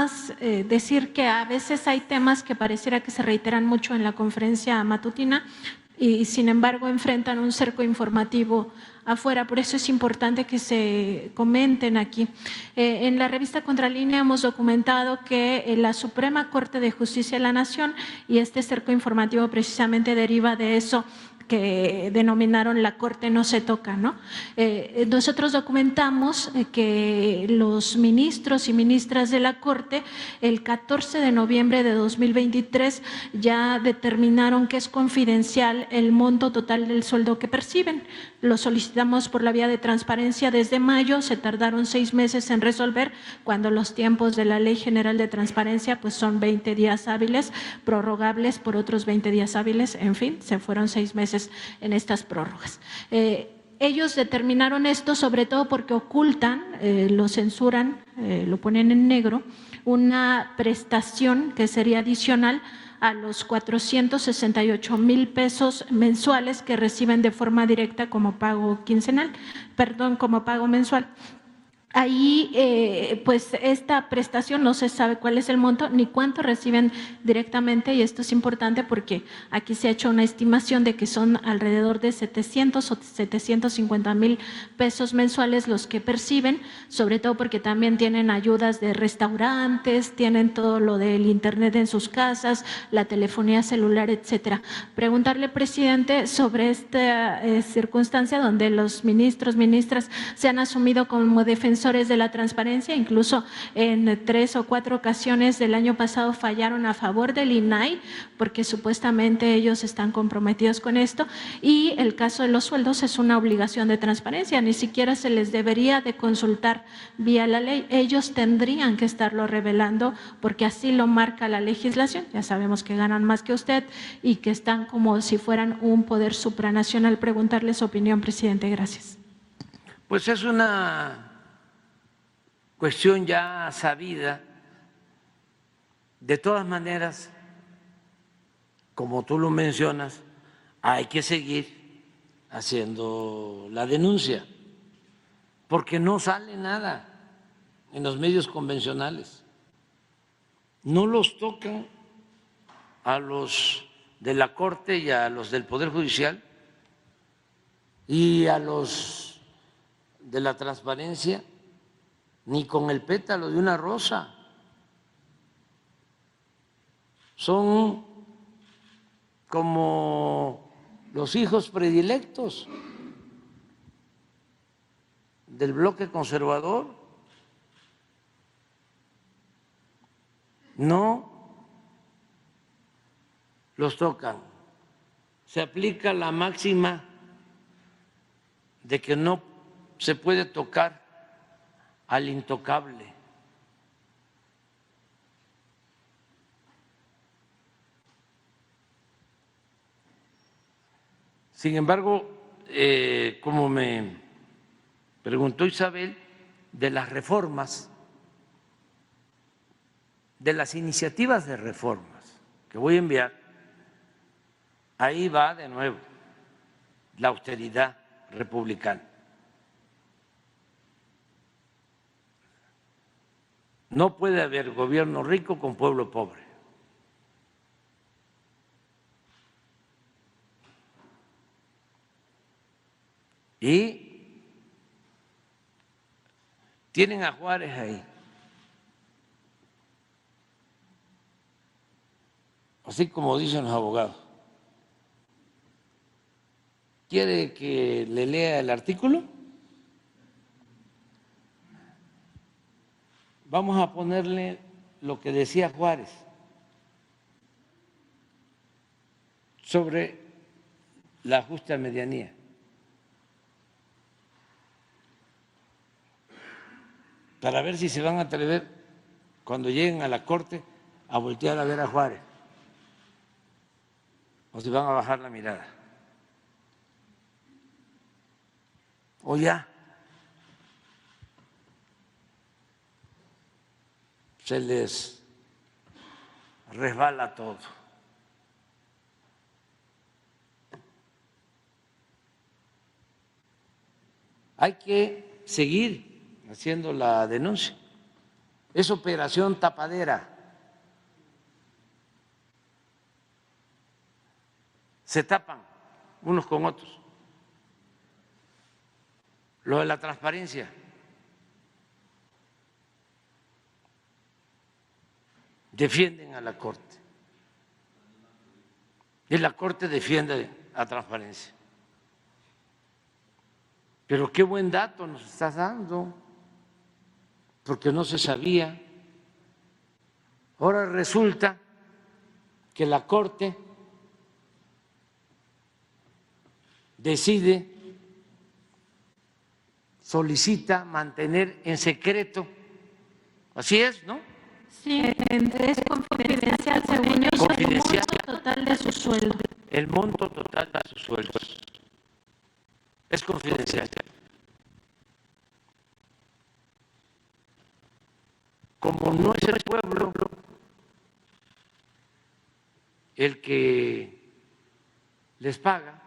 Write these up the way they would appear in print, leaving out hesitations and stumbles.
más decir que a veces hay temas que pareciera que se reiteran mucho en la conferencia matutina y sin embargo enfrentan un cerco informativo afuera, por eso es importante que se comenten aquí. En la revista Contralínea hemos documentado que la Suprema Corte de Justicia de la Nación, y este cerco informativo precisamente deriva de eso que denominaron la Corte no se toca, ¿no? Nosotros documentamos que los ministros y ministras de la Corte el 14 de noviembre de 2023 ya determinaron que es confidencial el monto total del sueldo que perciben. Lo solicitamos por la vía de transparencia desde mayo, se tardaron 6 meses en resolver, cuando los tiempos de la Ley General de Transparencia pues son 20 días hábiles, prorrogables por otros 20 días hábiles, en fin, se fueron 6 meses en estas prórrogas. Ellos determinaron esto sobre todo porque ocultan, lo censuran, lo ponen en negro, una prestación que sería adicional a los 468,000 pesos mensuales que reciben de forma directa como pago quincenal, perdón, como pago mensual. Ahí, pues esta prestación no se sabe cuál es el monto ni cuánto reciben directamente, y esto es importante porque aquí se ha hecho una estimación de que son alrededor de 700 o 750,000 pesos mensuales los que perciben, sobre todo porque también tienen ayudas de restaurantes, tienen todo lo del internet en sus casas, la telefonía celular, etcétera. Preguntarle, presidente, sobre esta circunstancia donde los ministros, ministras se han asumido como defensores de la transparencia, incluso en 3 o 4 ocasiones del año pasado fallaron a favor del INAI porque supuestamente ellos están comprometidos con esto, y el caso de los sueldos es una obligación de transparencia, ni siquiera se les debería de consultar vía la ley, ellos tendrían que estarlo revelando porque así lo marca la legislación. Ya sabemos que ganan más que usted y que están como si fueran un poder supranacional. Preguntarle su opinión, presidente. Gracias. Pues es una cuestión ya sabida. De todas maneras, como tú lo mencionas, hay que seguir haciendo la denuncia, porque no sale nada en los medios convencionales. No los tocan a los de la Corte y a los del Poder Judicial y a los de la transparencia, ni con el pétalo de una rosa. Son como los hijos predilectos del bloque conservador. No los tocan. Se aplica la máxima de que no se puede tocar al intocable. Sin embargo, como me preguntó Isabel, de las reformas, de las iniciativas de reformas que voy a enviar, ahí va de nuevo la austeridad republicana. No puede haber gobierno rico con pueblo pobre. Y tienen a Juárez ahí. Así como dicen los abogados. ¿Quiere que le lea el artículo? Vamos a ponerle lo que decía Juárez sobre la justa medianía. Para ver si se van a atrever cuando lleguen a la Corte a voltear a ver a Juárez o si van a bajar la mirada. O ya se les resbala todo. Hay que seguir haciendo la denuncia es operación tapadera. Se tapan unos con otros. Lo de la transparencia. Defienden a la Corte. Y la Corte defiende a transparencia. Pero qué buen dato nos estás dando, porque no se sabía. Ahora resulta que la Corte decide, solicita mantener en secreto, así es, ¿no? Sí, es confidencial según ellos, Confidencial. el monto total de su sueldo. El monto total de sus sueldos es confidencial. Como no es el pueblo el que les paga,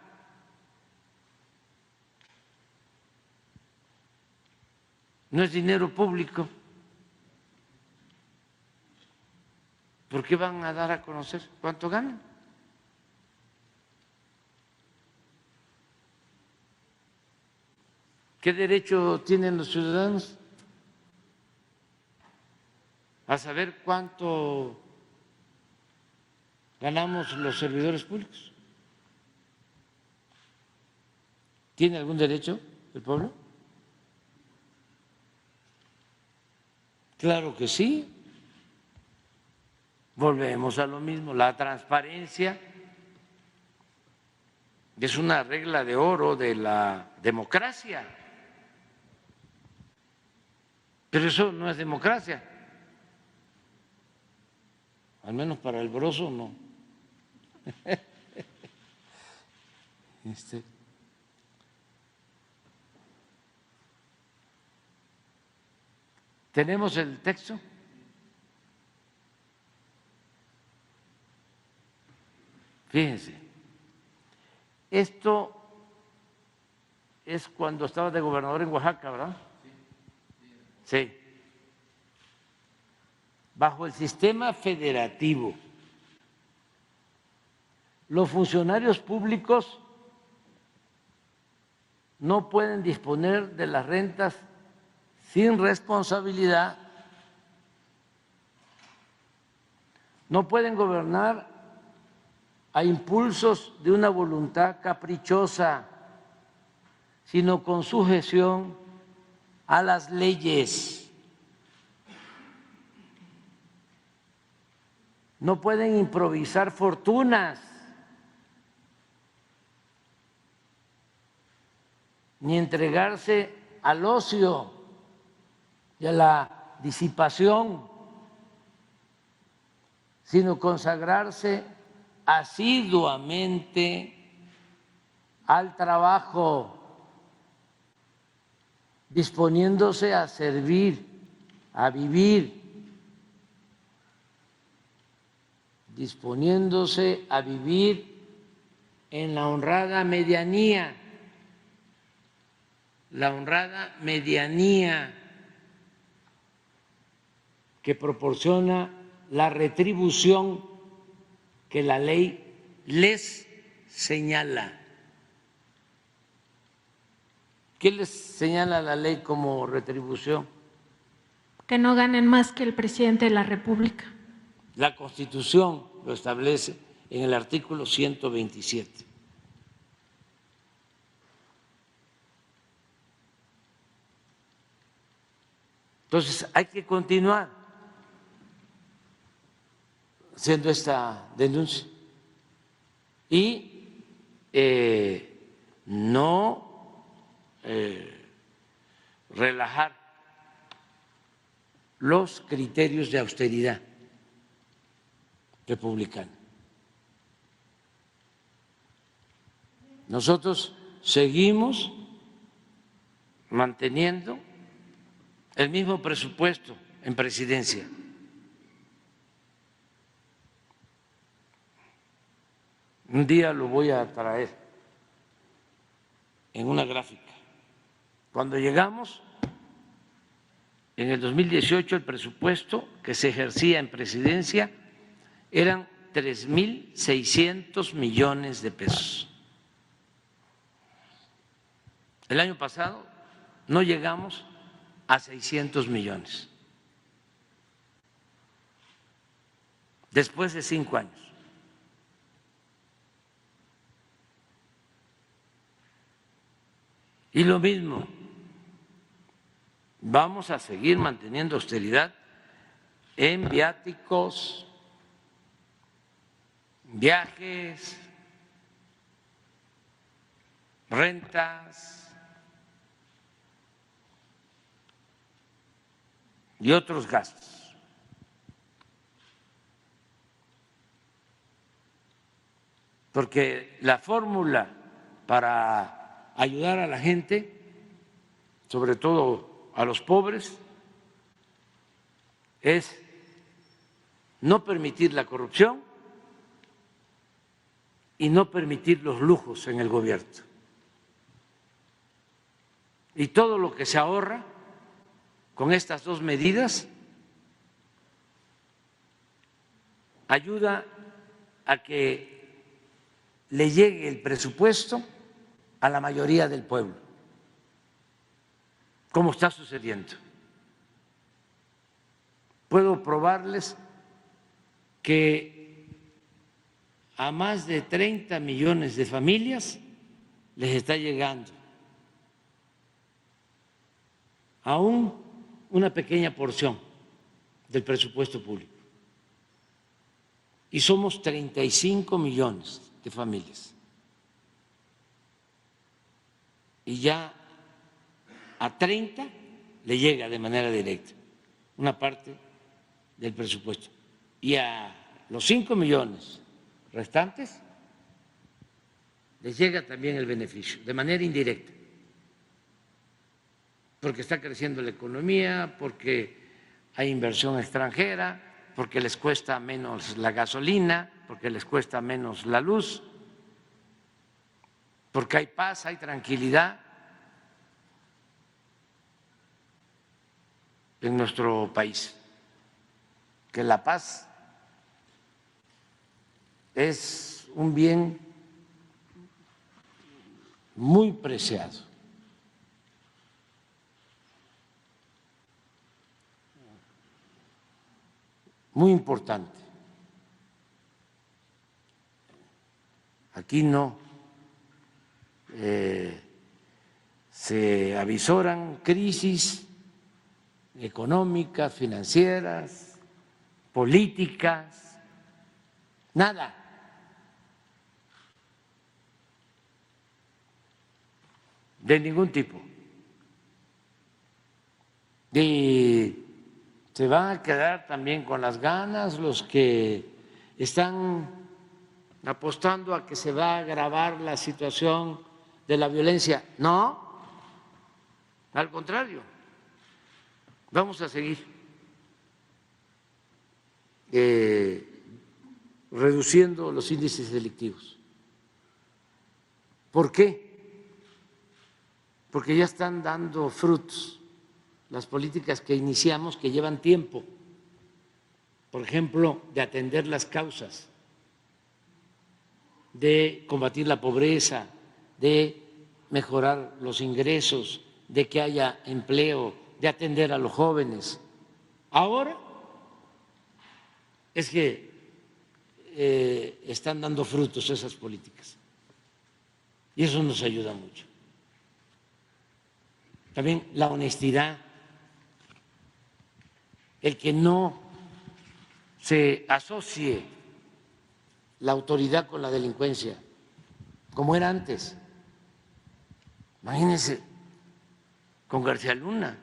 no es dinero público, ¿por qué van a dar a conocer cuánto ganan? ¿Qué derecho tienen los ciudadanos a saber cuánto ganamos los servidores públicos? ¿Tiene algún derecho el pueblo? Claro que sí. Volvemos a lo mismo, la transparencia es una regla de oro de la democracia, pero eso no es democracia, al menos para el Broso no. ¿Tenemos el texto? Fíjense, esto es cuando estaba de gobernador en Oaxaca, ¿verdad? Sí. Bajo el sistema federativo, los funcionarios públicos no pueden disponer de las rentas sin responsabilidad, no pueden gobernar a impulsos de una voluntad caprichosa, sino con sujeción a las leyes. No pueden improvisar fortunas, ni entregarse al ocio y a la disipación, sino consagrarse asiduamente al trabajo, disponiéndose a servir, a vivir, disponiéndose a vivir en la honrada medianía, que proporciona la retribución que la ley les señala. ¿Qué les señala la ley como retribución? Que no ganen más que el presidente de la República. La Constitución lo establece en el artículo 127. Entonces, hay que continuar haciendo esta denuncia y no relajar los criterios de austeridad republicana. Nosotros seguimos manteniendo el mismo presupuesto en presidencia. Un día lo voy a traer en una gráfica. Cuando llegamos En el 2018 el presupuesto que se ejercía en presidencia eran 3.600 millones de pesos. El año pasado no llegamos a 600 millones, después de 5 años. Y lo mismo, vamos a seguir manteniendo austeridad en viáticos, viajes, rentas y otros gastos. Porque la fórmula para ayudar a la gente, sobre todo a los pobres, es no permitir la corrupción y no permitir los lujos en el gobierno. Y todo lo que se ahorra con estas dos medidas ayuda a que le llegue el presupuesto a la mayoría del pueblo, como está sucediendo. Puedo probarles que a más de 30 millones de familias les está llegando aún una pequeña porción del presupuesto público. Y somos 35 millones de familias. Y ya a 30 le llega de manera directa una parte del presupuesto. Y a los 5 millones restantes les llega también el beneficio, de manera indirecta, porque está creciendo la economía, porque hay inversión extranjera, porque les cuesta menos la gasolina, porque les cuesta menos la luz, porque hay paz, hay tranquilidad en nuestro país, que la paz es un bien muy preciado. Muy importante. Aquí no se avisoran crisis económicas, financieras, políticas, nada. De ningún tipo. Y se van a quedar también con las ganas los que están apostando a que se va a agravar la situación de la violencia. No, al contrario, vamos a seguir reduciendo los índices delictivos. ¿Por qué? Porque ya están dando frutos las políticas que iniciamos, que llevan tiempo, por ejemplo, de atender las causas, de combatir la pobreza, de mejorar los ingresos, de que haya empleo, de atender a los jóvenes. Ahora es que están dando frutos esas políticas y eso nos ayuda mucho. También la honestidad, el que no se asocie la autoridad con la delincuencia, como era antes. Imagínense, con García Luna,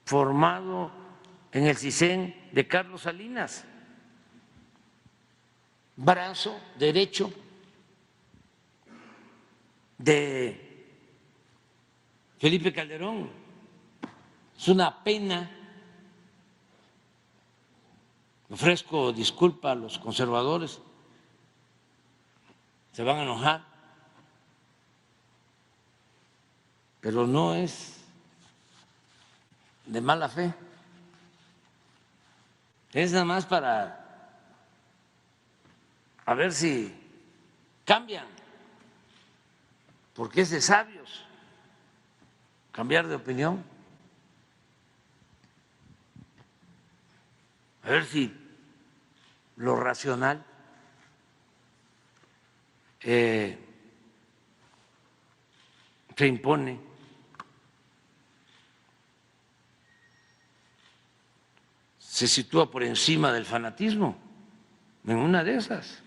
formado en el CISEN de Carlos Salinas, brazo derecho de Felipe Calderón. Es una pena, ofrezco disculpa a los conservadores, se van a enojar, pero no es de mala fe. Es nada más para a ver si cambian, porque es de sabios cambiar de opinión. A ver si lo racional se impone. Se sitúa por encima del fanatismo en una de esas.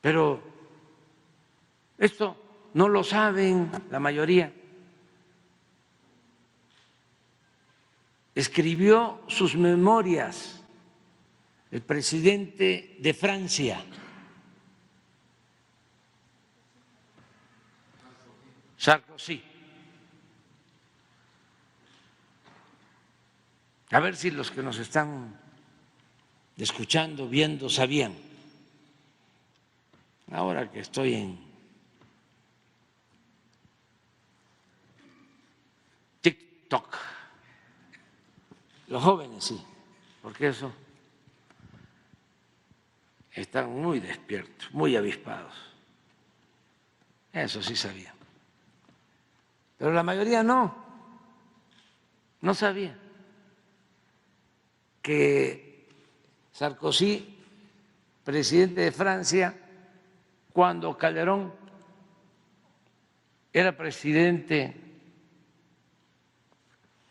Pero esto no lo saben la mayoría. Escribió sus memorias el presidente de Francia, Sarkozy. A ver si los que nos están escuchando, viendo, sabían. Ahora que estoy en TikTok, los jóvenes sí, porque eso están muy despiertos, muy avispados. Eso sí sabían. Pero la mayoría no sabía que Sarkozy, presidente de Francia, cuando Calderón era presidente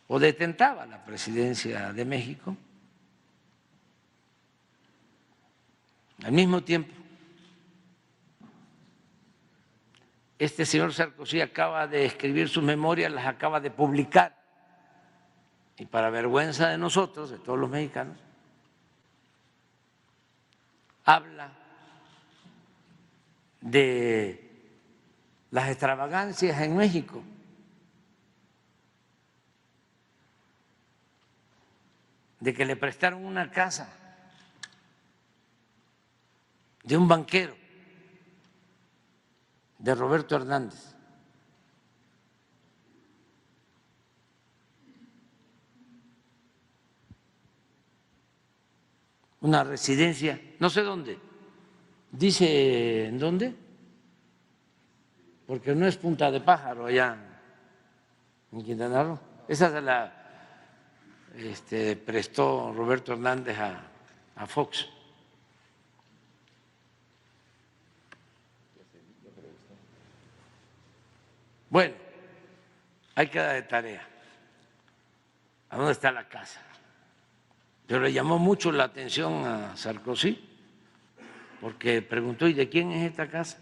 o detentaba la presidencia de México, al mismo tiempo, este señor Sarkozy acaba de escribir sus memorias, las acaba de publicar, y para vergüenza de nosotros, de todos los mexicanos, habla de las extravagancias en México. De que le prestaron una casa de un banquero, de Roberto Hernández. Una residencia, no sé dónde, dice en dónde, porque no es Punta de Pájaro allá en Quintana Roo. Esa se la prestó Roberto Hernández a Fox. Bueno, hay que dar de tarea. ¿A dónde está la casa? Pero le llamó mucho la atención a Sarkozy, porque preguntó, ¿y de quién es esta casa?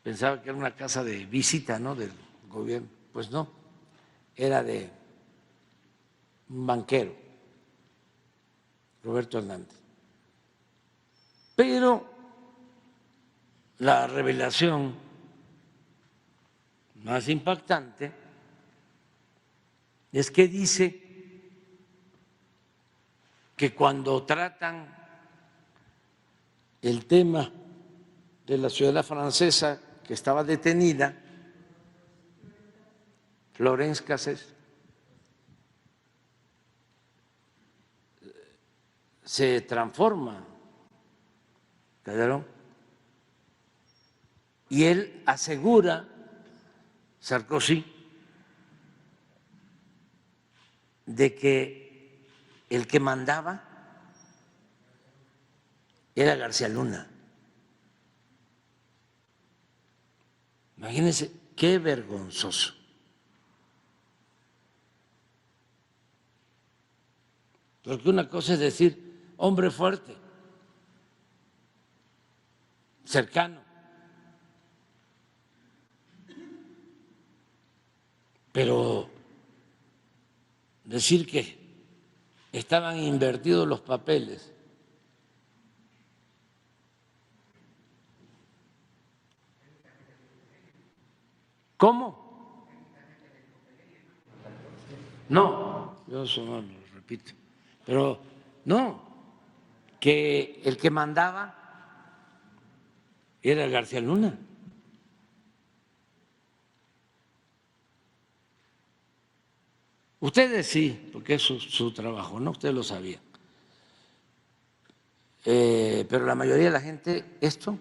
Pensaba que era una casa de visita, ¿no?, del gobierno. Pues no, era de un banquero, Roberto Hernández. Pero la revelación más impactante es que dice que cuando tratan el tema de la ciudadana francesa que estaba detenida, Florence Cassés, se transforma Calderón y él asegura, Sarkozy, de que el que mandaba era García Luna. Imagínense qué vergonzoso. Porque una cosa es decir, hombre fuerte, cercano, pero decir que estaban invertidos los papeles, ¿cómo? No, yo eso no lo repito, pero no, que el que mandaba era García Luna. Ustedes sí, porque es su trabajo, ¿no? Ustedes lo sabían. Pero la mayoría de la gente esto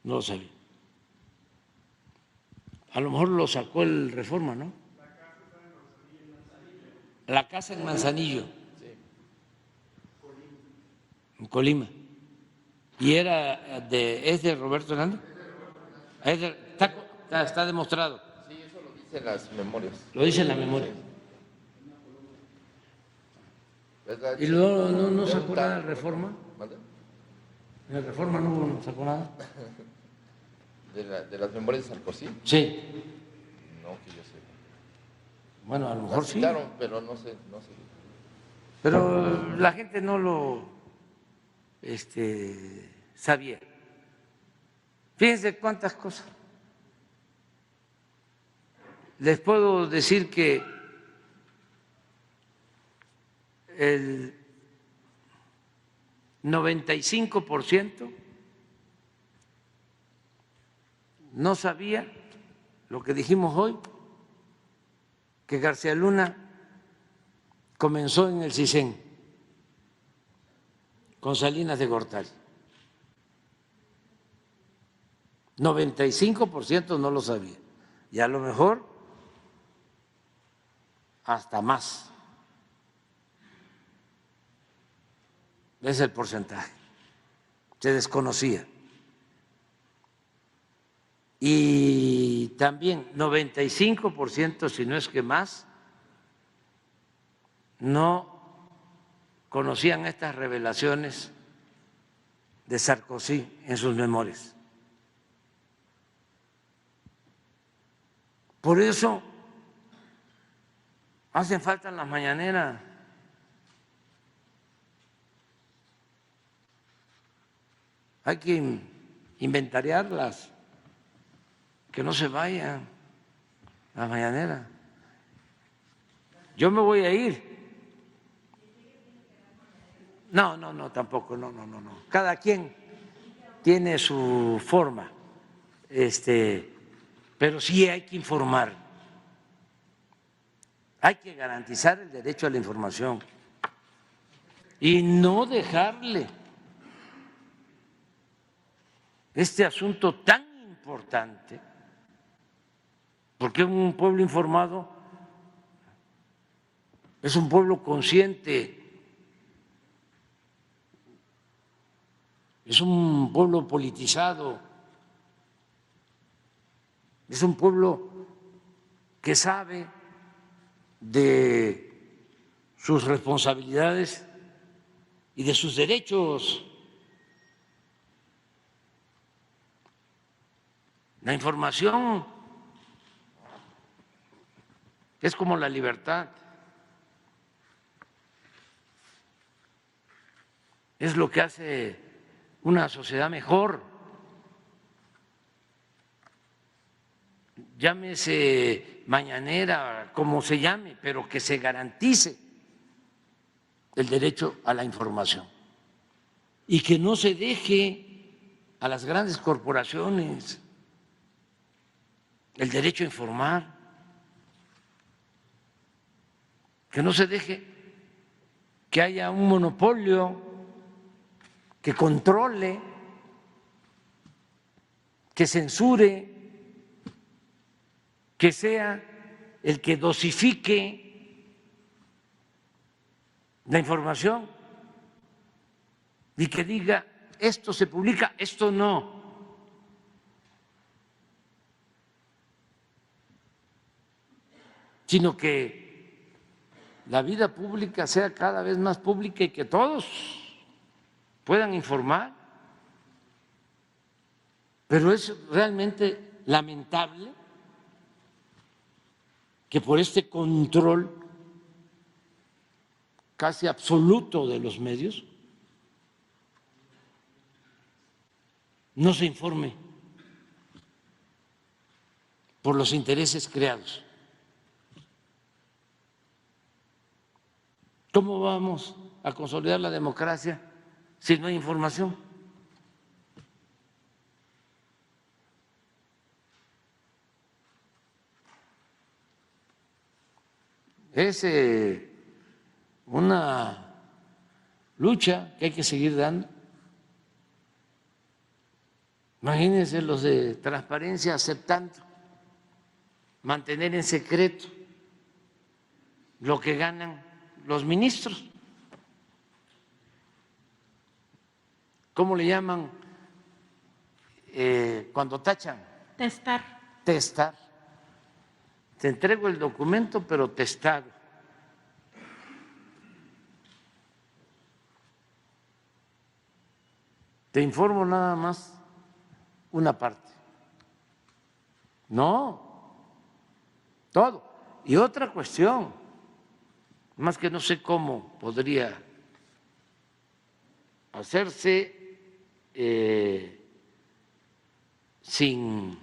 no lo sabía. A lo mejor lo sacó el Reforma, ¿no? La casa en Manzanillo, en Colima. ¿Y es de Roberto Hernández? Está demostrado. Sí, eso lo dicen las memorias. Lo dice en la memoria. ¿Verdad? ¿Y luego no sacó nada de Reforma? ¿Mande? ¿En el Reforma no sacó nada? ¿De las memorias de Sarkozy? Sí. No, que yo sé. Bueno, a lo mejor Las sí. citaron, pero no sé. Pero la gente no lo sabía. Fíjense cuántas cosas. Les puedo decir que el 95% no sabía lo que dijimos hoy, que García Luna comenzó en el CISEN con Salinas de Gortari. 95% no lo sabía. Y a lo mejor hasta más. Es el porcentaje. Se desconocía. Y también 95%, si no es que más, no conocían estas revelaciones de Sarkozy en sus memorias. Por eso hacen falta las mañaneras. Hay que inventariarlas, que no se vayan las mañaneras. Yo me voy a ir. No, tampoco, no. Cada quien tiene su forma, pero sí hay que informar. Hay que garantizar el derecho a la información y no dejarle este asunto tan importante, porque un pueblo informado es un pueblo consciente, es un pueblo politizado, es un pueblo que sabe de sus responsabilidades y de sus derechos. La información es como la libertad, es lo que hace una sociedad mejor. Llámese mañanera, como se llame, pero que se garantice el derecho a la información y que no se deje a las grandes corporaciones el derecho a informar, que no se deje que haya un monopolio que controle, que censure, que sea el que dosifique la información y que diga esto se publica, esto no. Sino que la vida pública sea cada vez más pública y que todos puedan informar. Pero es realmente lamentable que por este control casi absoluto de los medios no se informe por los intereses creados. ¿Cómo vamos a consolidar la democracia si no hay información? Es una lucha que hay que seguir dando. Imagínense los de transparencia aceptando mantener en secreto lo que ganan los ministros. ¿Cómo le llaman cuando tachan? Testar. Testar. Te entrego el documento, pero testado. Te informo nada más una parte. No, todo. Y otra cuestión, más que no sé cómo podría hacerse sin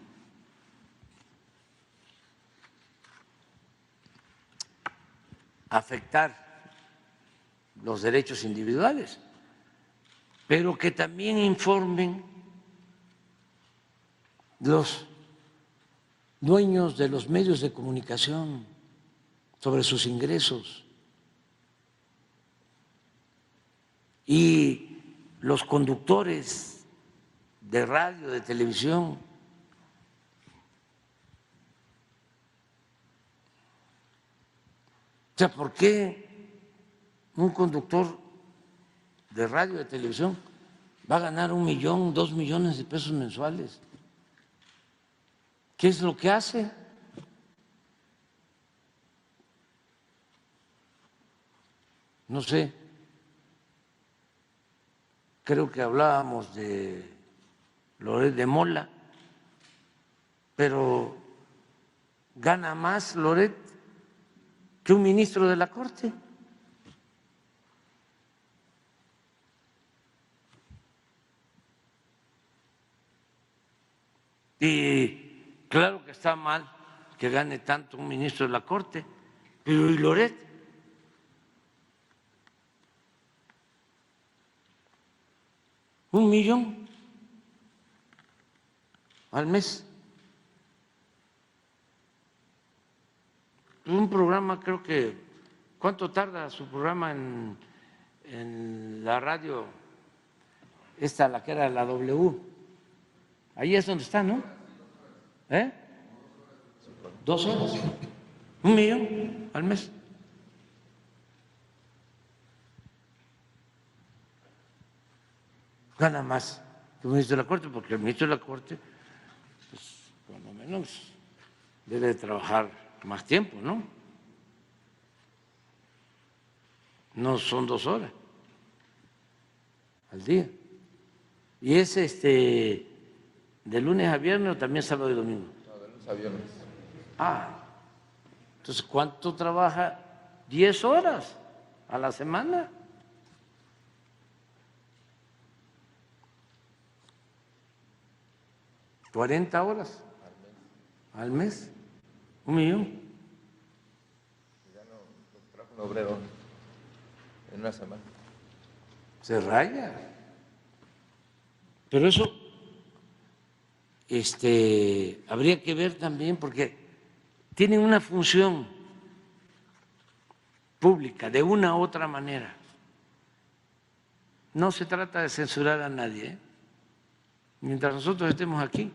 afectar los derechos individuales, pero que también informen los dueños de los medios de comunicación sobre sus ingresos y los conductores de radio, de televisión. O sea, ¿por qué un conductor de radio, de televisión, va a ganar 1 millón, 2 millones de pesos mensuales? ¿Qué es lo que hace? No sé, creo que hablábamos de Loret de Mola, pero gana más Loret que un ministro de la Corte. Y claro que está mal que gane tanto un ministro de la Corte, pero ¿y Loret? ¿1 millón al mes? Un programa, creo que, ¿cuánto tarda su programa en la radio? Esta, la que era la W. Ahí es donde está, ¿no? 2 horas. 1 millón al mes. Gana más que el ministro de la Corte, porque el ministro de la Corte, pues, por lo menos, debe de trabajar más tiempo, ¿no? No son 2 horas al día. Y es de lunes a viernes o también sábado y domingo. No, de lunes a viernes. Entonces, ¿cuánto trabaja? 10 horas a la semana. ¿40 horas al mes? 1 millón. Ya no trabaja un obrero en una semana. Se raya. Pero eso habría que ver también, porque tienen una función pública de una u otra manera. No se trata de censurar a nadie, ¿eh? Mientras nosotros estemos aquí,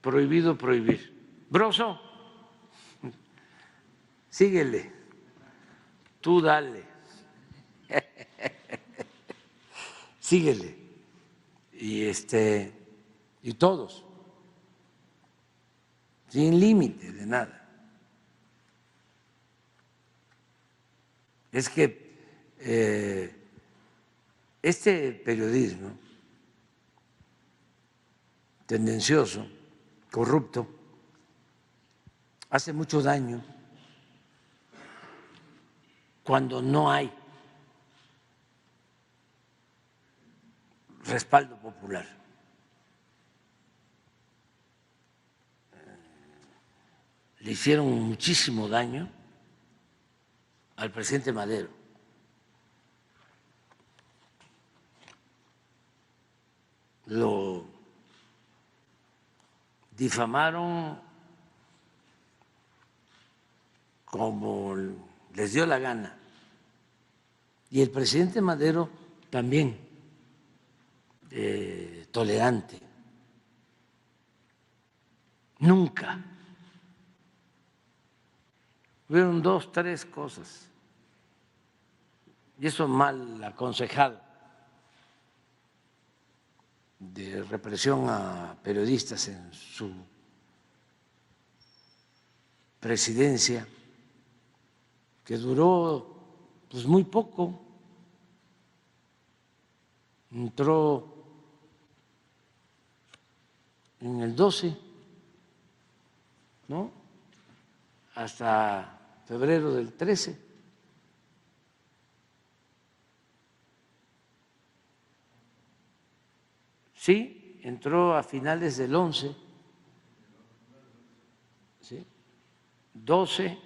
prohibido prohibir. Broso, síguele, tú dale, síguele, y todos, sin límite de nada. Es que este periodismo tendencioso, corrupto, hace mucho daño cuando no hay respaldo popular. Le hicieron muchísimo daño al presidente Madero. Lo difamaron como les dio la gana. Y el presidente Madero también, tolerante. Nunca. Hubieron 2, 3 cosas, y eso mal aconsejado, de represión a periodistas en su presidencia, que duró pues muy poco. Entró en el 12, ¿no? Hasta febrero del 13. Sí, entró a finales del 11, ¿sí? 12,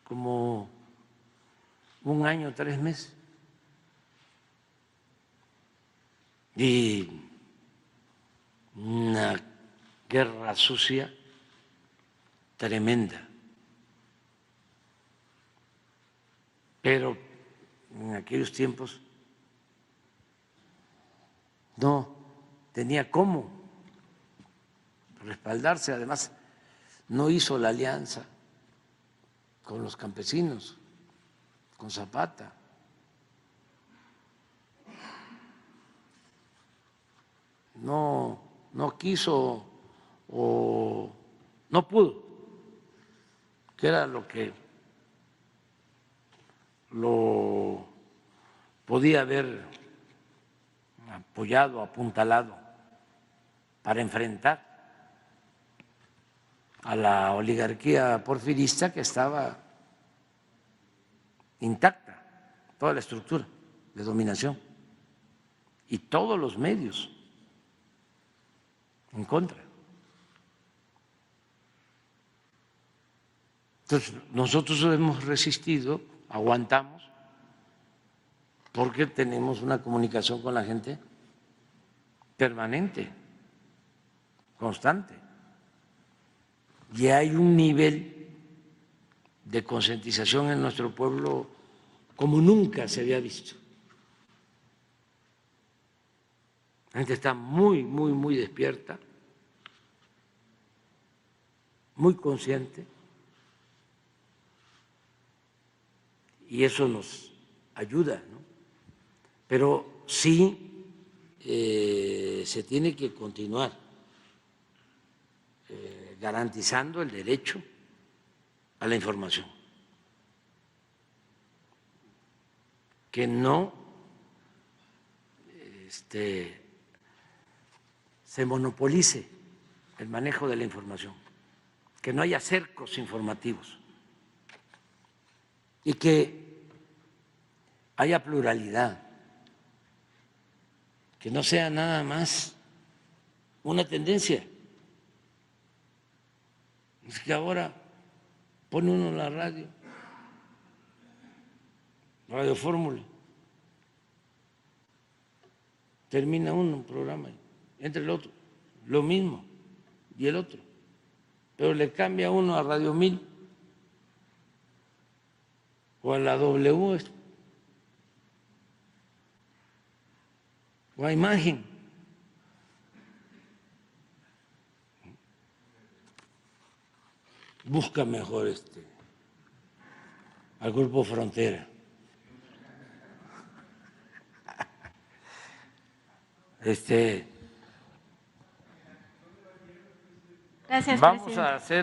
como 1 año, 3 meses. Y una guerra sucia tremenda. Pero en aquellos tiempos no tenía cómo respaldarse, además no hizo la alianza con los campesinos, con Zapata. No quiso o no pudo, que era lo que lo podía haber apoyado, apuntalado para enfrentar a la oligarquía porfirista, que estaba intacta, toda la estructura de dominación y todos los medios en contra. Entonces, nosotros hemos resistido, aguantamos, porque tenemos una comunicación con la gente permanente, constante. Y hay un nivel de concientización en nuestro pueblo como nunca se había visto. La gente está muy despierta, muy consciente, y eso nos ayuda, ¿no? Pero sí se tiene que continuar garantizando el derecho a la información, que no se monopolice el manejo de la información, que no haya cercos informativos y que haya pluralidad, que no sea nada más una tendencia. Es que ahora pone uno la radio, Radio Fórmula, termina uno un programa, entra el otro, lo mismo, y el otro, pero le cambia uno a Radio 1000 o a la W o a Imagen. Busca mejor al Grupo Frontera. Gracias, Vamos presidente. a hacer